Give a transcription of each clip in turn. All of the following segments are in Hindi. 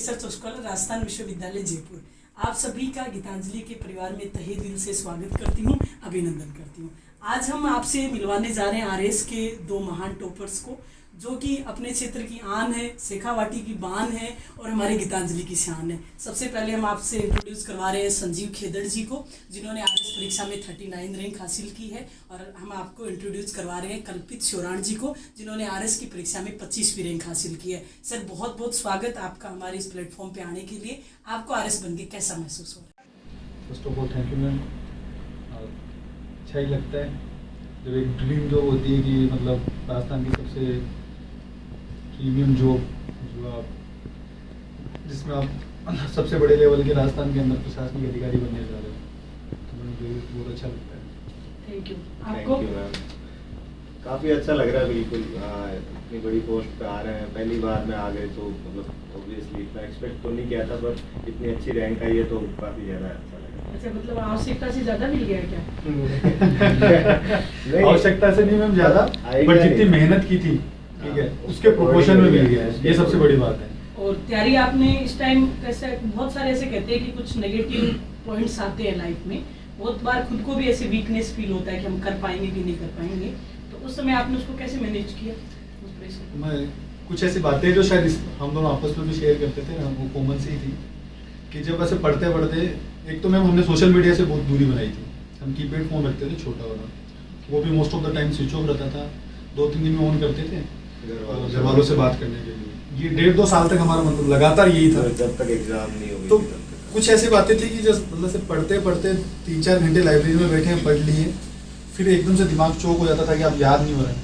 रिसर्च स्कॉलर राजस्थान विश्वविद्यालय जयपुर। आप सभी का गीतांजलि के परिवार में तहे दिल से स्वागत करती हूँ, अभिनंदन करती हूँ। आज हम आपसे मिलवाने जा रहे हैं आरएस के दो महान टॉपर्स को, जो कि अपने क्षेत्र की आन है, शेखावाटी की बान है और हमारे गीतांजलि की शान है। सबसे पहले हम आपसे इंट्रोड्यूस करवा रहे हैं संजीव खेदड़ जी को, जिन्होंने आरएस परीक्षा में 39 रैंक हासिल की है। और हम आपको इंट्रोड्यूस करवा रहे हैं कल्पित शोराण जी को, जिन्होंने आरएस की परीक्षा में 25वीं रैंक हासिल की है। सर, बहुत बहुत स्वागत आपका हमारे इस प्लेटफॉर्म पे आने के लिए। आपको आरएस बन के कैसा महसूस हो रहा है? First of all thank you ma'am. अच्छा ही लगता है जब एक ड्रीम जॉब होती है कि मतलब राजस्थान की सबसे प्रीमियम जॉब जो आप जिसमें आप सबसे बड़े लेवल के राजस्थान के अंदर प्रशासनिक अधिकारी बनने जा रहे हो, तो मुझे बहुत अच्छा लगता है। Thank you. आपको? Thank you ma'am. काफ़ी अच्छा लग रहा है, बिल्कुल इतनी बड़ी पोस्ट पे आ रहे हैं। पहली बार में आ गए तो मतलब ऑब्वियसली इतना एक्सपेक्ट तो नहीं किया था, पर इतनी अच्छी रैंक आई है तो काफ़ी ज़्यादा अच्छा लगा। अच्छा, मतलब आवश्यकता से ज़्यादा मिल गया क्या? आवश्यकता से नहीं मैम ज़्यादा, बट जितनी मेहनत की थी ठीक है उसके प्रोपोर्शन में मिल गया है, ये सबसे बड़ी बात है। और तैयारी आपने इस टाइम कैसे, बहुत सारे ऐसे कहते हैं कि कुछ नेगेटिव पॉइंट्स आते हैं लाइफ में, बहुत बार खुद को भी ऐसे वीकनेस फील होता है कि हम कर पाएंगे कि नहीं कर पाएंगे, तो उस समय आपने उसको कैसे मैनेज किया? उस प्रेशर मैं कुछ ऐसी बातें जो शायद हम दोनों आपस में भी शेयर करते थे, वो कॉमन सी थी कि जब ऐसे पढ़ते पढ़ते, एक तो मैम हमने सोशल मीडिया से बहुत दूरी बनाई थी। हम कीपैड फोन रखते थे छोटा वाला, वो भी most of the time switch off रहता था, 2-3 दिन में ऑन करते थे घर वालों से बात करने के लिए। ये 1.5-2 साल तक हमारा मतलब लगातार यही था, जब तक एग्जाम नहीं हुई। तो कुछ ऐसी बातें थी कि जब मतलब से पढ़ते पढ़ते 3-4 घंटे लाइब्रेरी में बैठे हैं, पढ़ लिए, फिर एकदम से दिमाग चौक हो जाता था कि अब याद नहीं हो रहा है,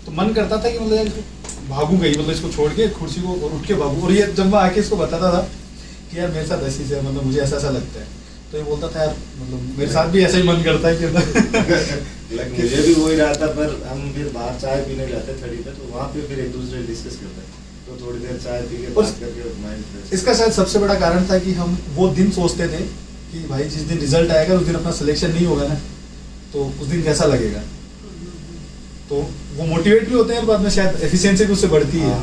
तो मन करता था कि मतलब यार भागूंगा ही, मतलब इसको छोड़ के कुर्सी को और उठ के भागूं। और ये जब मैं आके इसको बताता था कि यार मेरे साथ ऐसी से मतलब मुझे ऐसा ऐसा लगता है, तो ये बोलता था यार मतलब मेरे साथ भी ऐसा ही मन करता है कि मुझे भी वही रहा था। पर हम फिर बाहर चाय पीने जाते छड़ी पे, तो वहाँ पे फिर एक दूसरे डिस्कस करते हैं, तो थोड़ी देर चाय पी के बात करके माइंड फ्रेश। इसका शायद सबसे बड़ा कारण था कि हम वो दिन सोचते थे कि भाई जिस दिन रिजल्ट आएगा उस दिन अपना सिलेक्शन नहीं होगा ना, तो उस दिन कैसा लगेगा, तो वो मोटिवेट भी होते हैं, बाद में शायद एफिशिएंसी भी उससे बढ़ती है।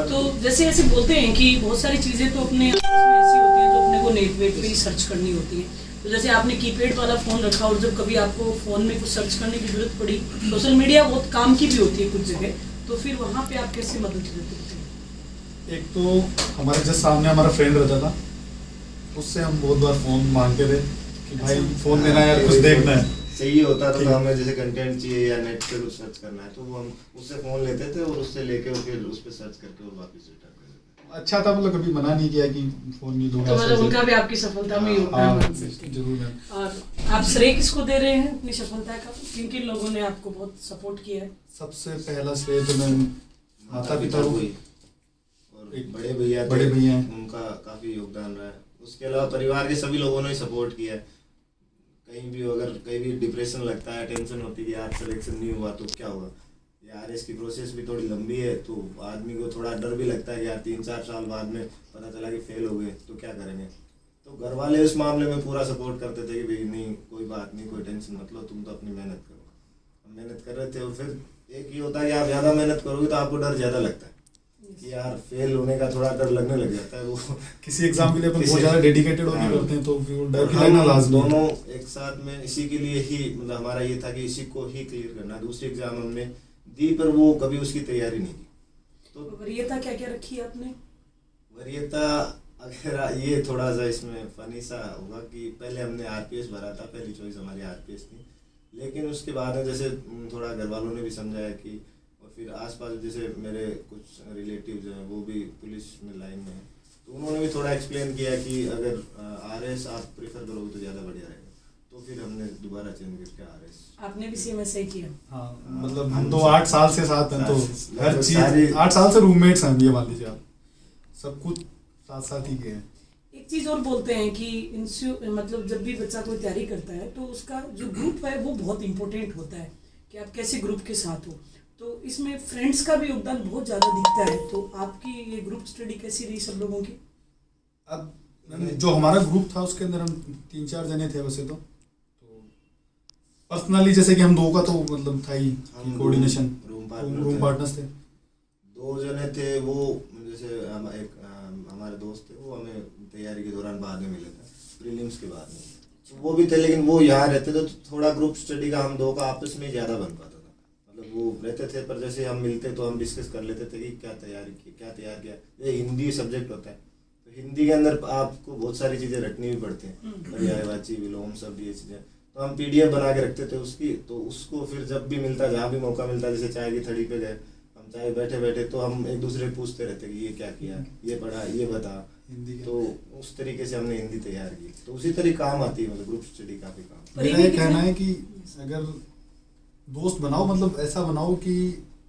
तो जैसे ऐसे बोलते हैं कि बहुत सारी चीज़ें तो अपने आपस में ऐसी होती हैं जो अपने को नेट वेट पे ही सर्च करनी होती है। तो जैसे आपने कीपैड वाला फ़ोन रखा और जब कभी आपको फ़ोन में कुछ सर्च करने की जरूरत पड़ी, सोशल मीडिया बहुत काम की भी होती है कुछ जगह, तो फिर वहाँ पे आप कैसे मदद देते थे? एक तो हमारे जस्ट सामने हमारा फ्रेंड रहता था, उससे हम बहुत बार फ़ोन मांगते थे कि भाई फ़ोन देना यार, कुछ देखना है। चाहिए होता था तो हमें जैसे कंटेंट चाहिए या नेट पे कुछ सर्च करना है, तो वो हम उससे फ़ोन लेते थे और उससे लेके फिर उस पर सर्च करके और वापस रिटर्न कर देते थे। अच्छा था, मतलब कभी मना नहीं किया कि फ़ोन नहीं दूंगा। तो मतलब उनका भी आपकी सफलता में योगदान मान सकते हैं। जरूर है। और आप श्रेय किसको दे रहे हैं अपनी सफलता का? किन किन लोगों ने आपको बहुत सपोर्ट किया है? सबसे पहला श्रेय तो मैं माता पिता को, और एक बड़े भैया हैं, उनका काफ़ी योगदान रहा है। उसके अलावा परिवार के सभी लोगों ने ही सपोर्ट किया है। कहीं भी अगर कहीं भी डिप्रेशन लगता है, टेंशन होती है कि यार सिलेक्शन नहीं हुआ तो क्या हुआ, यार इसकी प्रोसेस भी थोड़ी लंबी है, तो आदमी को थोड़ा डर भी लगता है कि यार 3-4 साल बाद में पता चला कि फेल हो गए तो क्या करेंगे। तो घर वाले उस मामले में पूरा सपोर्ट करते थे कि भाई नहीं, कोई बात नहीं, कोई टेंशन मत लो, तुम तो अपनी मेहनत करो। हम मेहनत कर रहे थे, और फिर एक ही होता है कि आप ज़्यादा मेहनत करोगे तो आपको डर ज़्यादा लगता है कि यार फेल होने का थोड़ा डर लगने लग जाता है। वो किसी एग्जाम के लिए अपन बहुत ज़्यादा डेडिकेटेड होके करते हैं, तो फिर वो डर भी लगना लाजमी है। दोनों एक साथ में इसी के लिए ही मतलब हमारा ये था कि इसी को ही क्लियर करना। दूसरी एग्जाम हमने दी पर वो कभी उसकी तैयारी नहीं की। तो वरीयता क्या क्या रखी है आपने? वरीयता अगर ये थोड़ा सा इसमें फनी सा होगा कि पहले हमने आरपीएस भरा था, पहली चॉइस हमारी आरपीएस थी, लेकिन उसके बाद में जैसे थोड़ा घर वालों ने भी समझाया कि, और फिर आसपास जैसे मेरे कुछ रिलेटिव जो हैं वो भी पुलिस में लाइन में हैं, तो उन्होंने भी थोड़ा एक्सप्लेन किया कि अगर आरएस आप प्रेफर करोगे तो ज़्यादा बढ़िया रहेगा। तो फिर हमने दोबारा चेंज करके आरएस। आपने भी सेम ऐसा ही किया? हाँ, मतलब हम तो 8 साल से साथ हैं, तो हर चीज 8 साल से रूममेट्स हैं, ये मान लीजिए आप, सब कुछ साथ साथ ही गए हैं। एक चीज़ और बोलते हैं कि मतलब जब भी बच्चा कोई तैयारी करता है तो उसका जो ग्रुप है वो बहुत इंपॉर्टेंट होता है कि आप कैसे ग्रुप के साथ हो, तो इसमें फ्रेंड्स का भी योगदान बहुत ज़्यादा दिखता है। तो आपकी ये ग्रुप स्टडी कैसी रही सब लोगों की? अब जो हमारा ग्रुप था उसके अंदर हम 3-4 जने थे वैसे तो पर्सनली जैसे कि हम दो का तो मतलब था ही कोऑर्डिनेशन, रूम पार्टनर्स थे। 2 जने थे वो, जैसे एक हमारे तैयारी के दौरान बाद में मिले थे, प्रीलिम्स के बाद में। तो वो भी थे, लेकिन वो यहाँ रहते थे तो थोड़ा ग्रुप स्टडी का हम दो का आपस में ज़्यादा बन पाता था। मतलब वो रहते थे, पर जैसे हम मिलते तो हम डिस्कस कर लेते थे कि क्या तैयारी की, क्या तैयार किया। ये हिंदी सब्जेक्ट होता है तो हिंदी के अंदर आपको बहुत सारी चीज़ें रटनी भी पड़ती हैं, पर्यायवाची, विलोम शब्द, ये चीज़ें। तो हम PDF बना के रखते थे उसकी, तो उसको फिर जब भी मिलता, जहाँ भी मौका मिलता, जैसे चाय की थड़ी पे गए, हम चाय बैठे बैठे तो हम एक दूसरे से पूछते रहते कि ये क्या किया, ये पढ़ा, ये बता हिंदी। तो उस तरीके से हमने हिंदी तैयार की, तो उसी तरीके काम आती है, मतलब ग्रुप स्टडी काफी काम। मेरा ये कहना है कि अगर दोस्त बनाओ, मतलब ऐसा बनाओ कि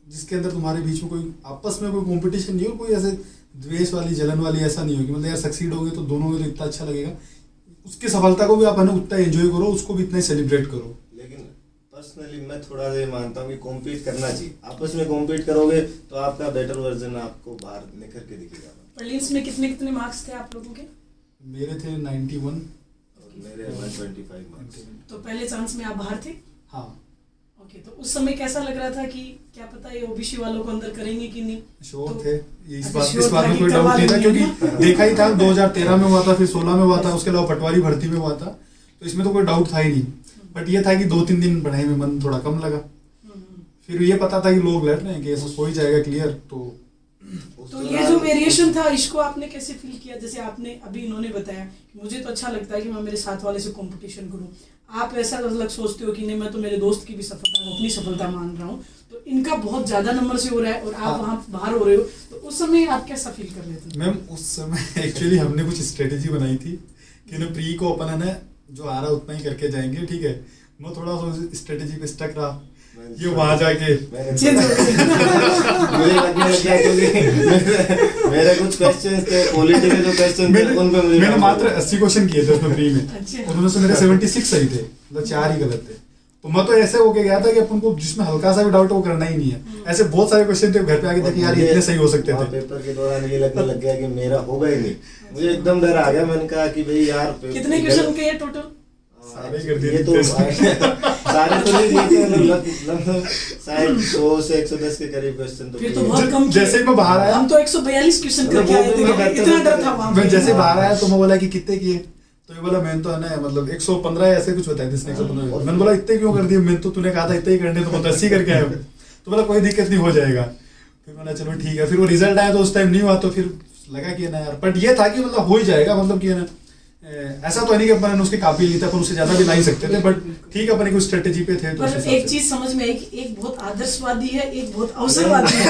जिसके अंदर तुम्हारे बीच में कोई आपस में कोई कंपटीशन नहीं हो, कोई ऐसे द्वेष वाली, जलन वाली ऐसा नहीं हो कि मतलब यार सक्सीड होगे तो दोनों को तो इतना अच्छा लगेगा, उसकी सफलता को भी आप है ना उतना एंजॉय करो, उसको भी इतना ही सेलिब्रेट करो। लेकिन पर्सनली मैं थोड़ा ये मानता हूँ कि कॉम्पीट करना चाहिए, आपस में कॉम्पीट करोगे तो आपका बेटर वर्जन आपको बाहर निखर के दिखेगा। प्रीलिम्स में कितने मार्क्स थे आप लोगों के? मेरे थे 91 और मेरे 125 मार्क्स। तो पहले चांस में आप बाहर थे? हाँ। ओके, तो उस समय कैसा लग रहा था कि क्या पता ये OBC वालों को अंदर करेंगे कि नहीं? श्योर तो, थे, इस अच्छा, बात में कोई डाउट नहीं था, क्योंकि देखा ही था 2013 में हुआ था, फिर 16 में हुआ था, उसके अलावा पटवारी भर्ती में हुआ था, तो इसमें तो कोई डाउट था ही नहीं। बट ये था कि 2-3 दिन पढ़ाई में मन थोड़ा कम लगा, फिर ये पता था कि लोग लड़ रहे हैं कि ऐसा हो ही जाएगा क्लियर। तो ये जो वेरिएशन था इसको आपने कैसे फील किया? जैसे आपने अभी इन्होंने बताया कि मुझे तो अच्छा लगता है कि मैं मेरे साथ वाले से कंपटीशन करूं, आप ऐसा अलग सोचते हो कि नहीं मैं तो मेरे दोस्त की भी सफलता को अपनी सफलता मान रहा हूं, तो इनका बहुत ज्यादा नंबर से हो रहा है और आप वहां बाहर हो रहे हो, तो उस समय आप कैसा फील कर रहे थे? मैम उस समय एक्चुअली हमने कुछ स्ट्रेटेजी बनाई थी कि ना प्री को अपन है ना जो आ रहा उतना ही करके जाएंगे, ठीक है। मैं थोड़ा सा स्ट्रेटेजी पे स्टक रहा, ये वहां जाके चेंज हो गया। मुझे लगने लग गया क्योंकि मेरे कुछ क्वेश्चन थे, पॉलिटी के जो क्वेश्चन थे उन पे मैंने मात्र 80 क्वेश्चन किए थे उसमें प्री में, अच्छा। उनमें से मेरे 76 सही थे, मतलब 4 ही गलत थे। तो मैं तो ऐसे होके गया था कि अपन को जिसमें हल्का सा भी डाउट है वो करना ही नहीं है। ऐसे बहुत सारे क्वेश्चन थे, घर पे आके थे कि यार इतने सही हो सकते थे। पेपर के दौरान ये लगने लग गया कि मेरा होगा ही नहीं, मुझे एकदम डर आ गया। मैंने कहा कि भाई यार कितने क्वेश्चन के टोटल? सारे कर दिए ये तो सारे तो नहीं दिए थे, लगभग शायद 100 से 110 के करीब क्वेश्चन तो फिर तो बहुत कम। जैसे ही मैं बाहर आया, हम तो 142 क्वेश्चन करके आए थे, इतना डर था वहां पे। मैं जैसे बाहर आया तो मैं बोला कि कितने किए, तो ये बोला मैंने तो है ना मतलब 115 ऐसे कुछ बताया, जिसने 115। मैंने बोला इतने क्यों कर दिए, मैंने तो तूने कहा था इतने ही करने, तो 80 करके आए। तो बोला कोई दिक्कत नहीं, हो जाएगा। फिर मैंने चलो ठीक है, फिर वो रिजल्ट आया तो उस टाइम नहीं हुआ, तो फिर लगा कि ना यार, बट ये था कि मतलब हो ही जाएगा, मतलब कि ना ऐसा तो नहीं कि अपन उसके काबिल नहीं था, अपन उससे ज्यादा भी ला ही सकते थे, बट ठीक है अपन एक स्ट्रेटेजी पे थे। तो पर एक चीज समझ में आई कि एक बहुत आदर्शवादी है, एक बहुत अवसरवादी है।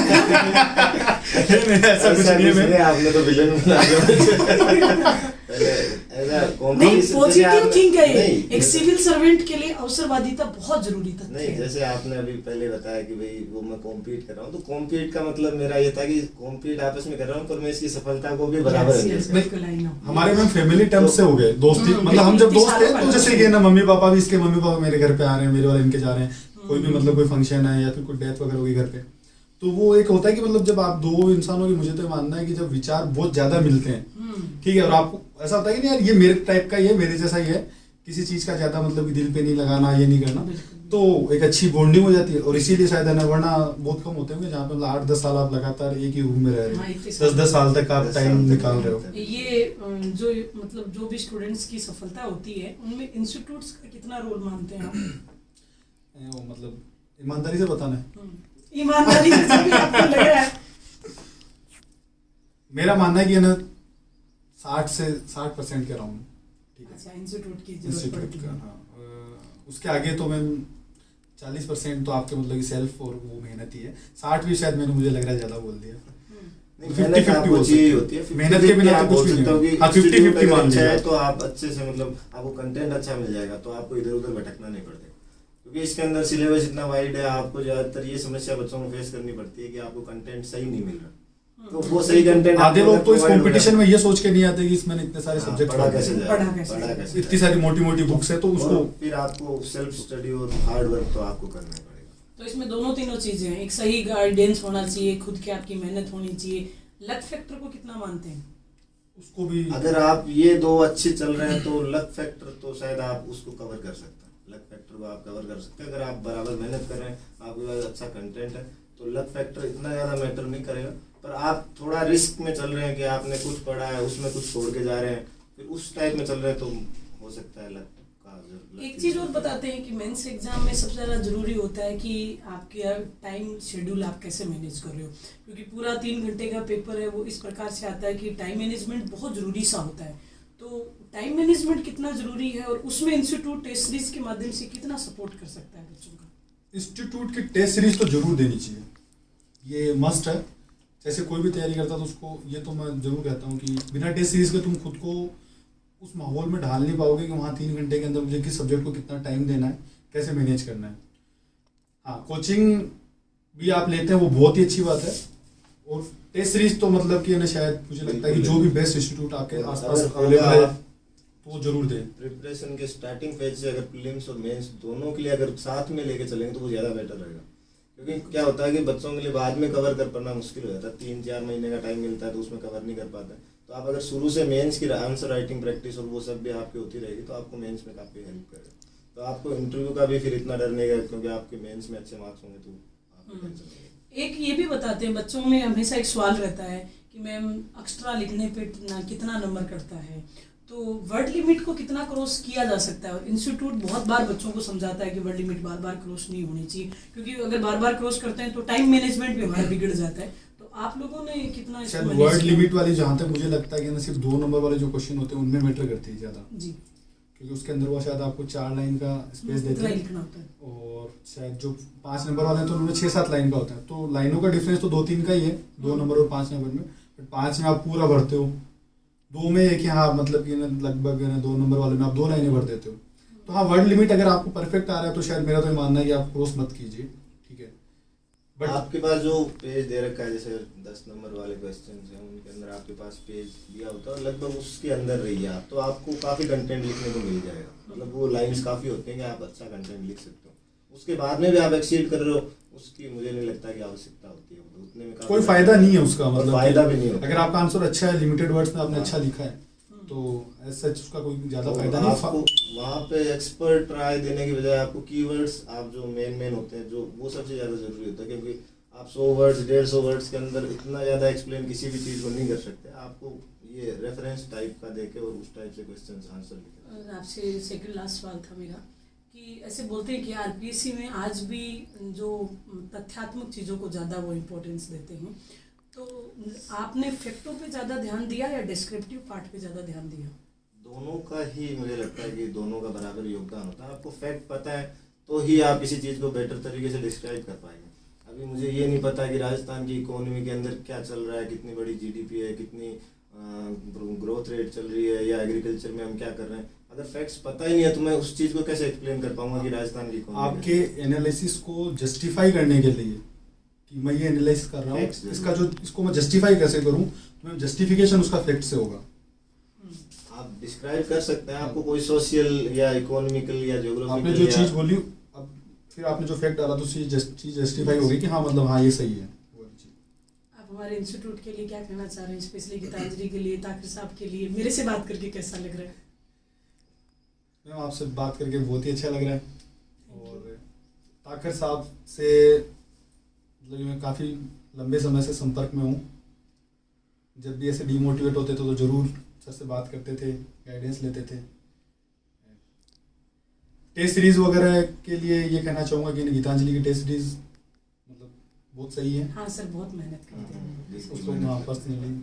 ऐसा कुछ नहीं है, आपने तो विलन बना दिया। नहीं, पॉजिटिव थिंक है ये। एक सिविल सर्वेंट के लिए अवसरवादिता बहुत जरूरी था। नहीं, जैसे आपने अभी पहले बताया कि भाई वो मैं कॉम्पीट कर रहा हूँ, तो कॉम्पीट का मतलब मेरा ये था कि कॉम्पीट आपस में कर रहा हूँ, पर मैं इसकी सफलता को भी बराबर। हमारे में फैमिली टर्म्स से हो गए दोस्ती, मतलब हम जब दोस्त थे तो जैसे कि ना मम्मी पापा भी, इसके मम्मी पापा मेरे घर पे आ रहे हैं, मेरे वाले इनके जा रहे हैं, कोई भी मतलब कोई फंक्शन है या फिर कोई डेथ वगैरह होगी घर पे, तो वो एक होता है कि मतलब जब आप दो इंसानों की, मुझे तो मानना है कि जब विचार बहुत ज्यादा मिलते हैं, ठीक है, और आपको ऐसा होता है कि नहीं यार ये मेरे टाइप का ही है, मेरे जैसा ही है, किसी चीज का ज्यादा मतलब कि दिल पे नहीं लगाना, ये नहीं करना, तो एक अच्छी बॉन्डिंग हो जाती है। और इसीलिए शायद है ना, वरना बहुत कम होते होंगे जहाँ पे मतलब 8-10 साल आप लगातार एक ही रूम में रह रहे हैं, 10-10 साल तक आप टाइम निकाल रहे हो। ये जो मतलब जो भी स्टूडेंट्स की सफलता होती है उनमें इंस्टीट्यूट्स का कितना रोल मानते हैं आप? वो मतलब ईमानदारी से बताना है, ईमानदारी से जो भी आपको लग रहा है। मेरा मानना है कि ना 60% के अराउंड, ठीक है। अच्छा, इंस्टीट्यूट की जरूरत इंस्टीट्यूट पड़ती का, है। हाँ। उसके आगे तो मैम 40% तो आपके मतलब कि सेल्फ और वो मेहनत ही है, 60 भी शायद मैंने, मुझे लग रहा है ज्यादा बोल दिया। 50-50 होती है, मेहनत के बिना तो कुछ भी नहीं। हाँ, 50-50 मान लीजिए तो आप अच्छे से मतलब आपको कंटेंट अच्छा मिल जाएगा, तो आपको इधर उधर भटकना नहीं पड़ेगा, क्योंकि इसके अंदर सिलेबस इतना वाइड है। आपको ज्यादातर ये समस्या बच्चों को फेस करनी पड़ती है कि आपको कंटेंट सही नहीं मिल रहा, तो वो सही कंटेंट। आधे लोग तो इस कंपटीशन में ये सोच के नहीं आते कि इसमें इतने सारे सब्जेक्ट पढ़ा कैसे, इतनी सारी मोटी बुक्स है, तो उसको फिर आपको सेल्फ स्टडी और हार्ड वर्क तो आपको करना पड़ेगा। तो इसमें दोनों तीनों चीजें हैं, एक सही गाइडेंस होना चाहिए, खुद की आपकी मेहनत होनी चाहिए। लक फैक्टर को कितना मानते हैं? उसको भी अगर आप ये दो अच्छे चल रहे हैं तो लक फैक्टर तो शायद आप उसको कवर कर सकते हैं, लक फैक्टर को आप कवर कर सकते हैं। अगर आप बराबर मेहनत कर रहे हैं, आपके पास अच्छा कंटेंट है, तो लक फैक्टर इतना ज़्यादा मैटर नहीं करेगा। पर आप थोड़ा रिस्क में चल रहे हैं कि आपने कुछ पढ़ा है, उसमें कुछ छोड़ के जा रहे हैं, फिर उस टाइप में चल रहे हैं तो हो सकता है लक का एक चीज और बताते हैं कि मेंस एग्जाम में सबसे ज़्यादा जरूरी होता है कि आपके टाइम शेड्यूल आप कैसे मैनेज कर रहे हो, क्योंकि पूरा 3 घंटे का पेपर है वो इस प्रकार से आता है कि टाइम मैनेजमेंट बहुत ज़रूरी सा होता है। तो टाइम मैनेजमेंट कितना ज़रूरी है और उसमें इंस्टीट्यूट टेस्ट सीरीज के माध्यम से कितना सपोर्ट कर सकता है बच्चों का? इंस्टीट्यूट की टेस्ट सीरीज तो जरूर देनी चाहिए, ये मस्ट है। जैसे कोई भी तैयारी करता है तो उसको ये तो मैं जरूर कहता हूँ कि बिना टेस्ट सीरीज के तुम खुद को उस माहौल में ढाल नहीं पाओगे कि वहाँ 3 घंटे के अंदर मुझे किस सब्जेक्ट को कितना टाइम देना है, कैसे मैनेज करना है। हाँ, कोचिंग भी आप लेते हैं वो बहुत ही अच्छी बात है, और टेस्ट सीरीज तो मतलब कि ना शायद मुझे लगता है कि जो भी बेस्ट इंस्टीट्यूट आपके आसपास अवेलेबल है तो वो जरूर दें। प्रिपरेशन के स्टार्टिंग फेज से अगर प्रीलिम्स और मेंस दोनों के लिए अगर साथ में लेके चलेंगे तो वो ज़्यादा बेटर रहेगा, क्योंकि क्या होता है कि बच्चों के लिए बाद में कवर कर पाना मुश्किल हो जाता है। 3-4 महीने का टाइम मिलता है तो उसमें कवर नहीं कर पाते। तो आप अगर शुरू से मेंस की आंसर राइटिंग प्रैक्टिस और वो सब भी आपकी होती रहेगी तो आपको मेंस में काफ़ी हेल्प करेगा। तो आपको इंटरव्यू का भी फिर इतना डर नहीं है, क्योंकि आपके मेंस में अच्छे मार्क्स होंगे तो आपको टेंशन नहीं है। एक ये भी बताते हैं, बच्चों में हमेशा एक सवाल रहता है कि मैम एक्स्ट्रा लिखने पे कितना नंबर कटता है, तो वर्ड लिमिट को कितना क्रॉस किया जा सकता है? और इंस्टीट्यूट बहुत बार बच्चों को समझाता है कि वर्ड लिमिट बार बार क्रॉस नहीं होनी चाहिए, क्योंकि अगर बार बार क्रॉस करते हैं तो टाइम मैनेजमेंट भी हमारा बिगड़ जाता है। तो आप लोगों ने कितना शायद वर्ड लिमिट वाली जहाँ तक मुझे लगता है कि ना सिर्फ 2 नंबर वाले जो क्वेश्चन होते हैं उनमें मैटर करती है ज़्यादा जी, क्योंकि उसके अंदर वो शायद आपको 4 लाइन का स्पेस देते हैं, और शायद जो 5 नंबर वाले हैं तो उन्होंने 6-7 लाइन का होता है। तो लाइनों का डिफरेंस तो 2-3 का ही है, 2 नंबर और 5 नंबर में। बट 5 में आप पूरा भरते हो, 2 में एक हाँ मतलब कि लगभग 2 नंबर वाले में आप 2 लाइनें भर देते हो। तो हाँ, वर्ड लिमिट अगर आपको परफेक्ट आ रहा है तो शायद मेरा तो ये मानना है कि आप क्रॉस मत कीजिए, ठीक है। बट आपके पास जो पेज दे रखा है, जैसे 10 नंबर वाले क्वेश्चन हैं उनके अंदर आपके पास पेज दिया होता है और लगभग उसके अंदर रहिए आप, तो आपको काफ़ी कंटेंट लिखने को मिल जाएगा। मतलब वो लाइंस काफ़ी होते हैं कि आप अच्छा कंटेंट लिख सकते हो। उसके बाद में भी आप एक्सीड कर रहे हो, उसकी मुझे नहीं लगता कि आवश्यकता होती है, उतने में कोई फायदा नहीं है उसका। मतलब फायदा भी नहीं होता। अगर आपका आंसर अच्छा है, लिमिटेड वर्ड्स में आपने अच्छा लिखा है, तो एज सच उसका कोई ज़्यादा फायदा नहीं। आपको वहाँ पे एक्सपर्ट राय देने की बजाय आपको कीवर्ड्स आप जो मेन होते हैं जो वो सबसे ज़्यादा ज़रूरी होता है, क्योंकि आप 100 वर्ड्स 150 वर्ड्स के अंदर इतना ज़्यादा एक्सप्लेन किसी भी चीज़ को नहीं कर सकते। आपको ये रेफरेंस टाइप का देके और उस टाइप से क्वेश्चन आंसर लिखे। आपसे सेकंड लास्ट सवाल था मेरा कि ऐसे बोलते हैं कि आरपीएससी में आज भी जो तथ्यात्मक चीज़ों को ज़्यादा वो इम्पोर्टेंस देते हैं, तो आपने फैक्टों पे ज़्यादा ध्यान दिया या डिस्क्रिप्टिव पार्ट पे ज़्यादा ध्यान दिया? दोनों का ही मुझे लगता है कि दोनों का बराबर योगदान होता है। आपको फैक्ट पता है तो ही आप किसी चीज़ को बेटर तरीके से डिस्क्राइब कर पाएंगे। अभी मुझे ये नहीं पता कि राजस्थान की इकोनॉमी के अंदर क्या चल रहा है, कितनी बड़ी जीडीपी है, कितनी ग्रोथ रेट चल रही है, या एग्रीकल्चर में हम क्या कर रहे हैं। अगर फैक्ट्स पता ही नहीं है तो मैं उस चीज़ को कैसे एक्सप्लेन कर पाऊंगा कि राजस्थान की इकोनॉमी। आपके एनालिसिस को जस्टिफाई करने के लिए कि मैं ये एनालाइज कर रहा हूँ, इसका जो इसको मैं जस्टिफाई कैसे करूँ, तो मैं जस्टिफिकेशन उसका फैक्ट से होगा। आप डिस्क्राइब कर सकते हैं, आपको कोई सोशल या इकोनॉमिकल या ज्योग्राफिकल आपने जो चीज़ बोली, अब फिर आपने जो फैक्ट डाला तो चीज़ जस्टिफाई होगी कि हाँ मतलब हाँ ये सही है। आप हमारे इंस्टीट्यूट के लिए क्या कहना चाह रहे हैं, स्पेशली गीतांजलि के लिए, ताकिर साहब के लिए? मेरे से बात करके कैसा लग रहा है? मैम आपसे बात करके बहुत ही अच्छा लग रहा है, और ताकिर साहब से मतलब मैं काफ़ी लंबे समय से संपर्क में हूँ। जब भी ऐसे डीमोटिवेट होते थे तो ज़रूर सर से बात करते थे, गाइडेंस लेते थे। टेस्ट सीरीज़ वगैरह के लिए ये कहना चाहूँगा कि गीतांजलि की टेस्ट सीरीज़ मतलब बहुत सही है। हाँ सर, बहुत मेहनत करते हैं उसको पर्सनली